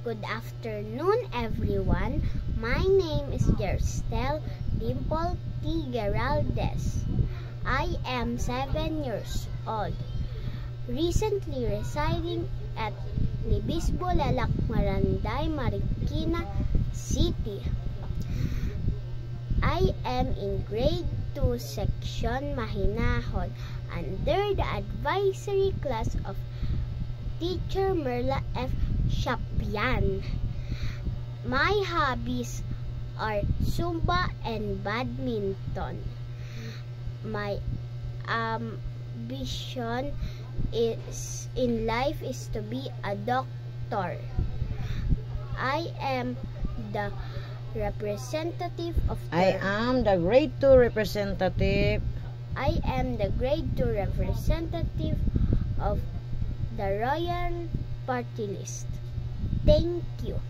Good afternoon, everyone. My name is Jerstel Dimple T. Geraldes. I am 7 years old, recently residing at Libisbo, Lalak, Maranday, Marikina City. I am in grade 2 section Mahinahon under the advisory class of Teacher Merla F. Shapian. My hobbies are Zumba and badminton. My ambition is in life is to be a doctor. I am the representative of I am the grade 2 representative. I am the grade 2 representative of the Royal Party List. Thank you.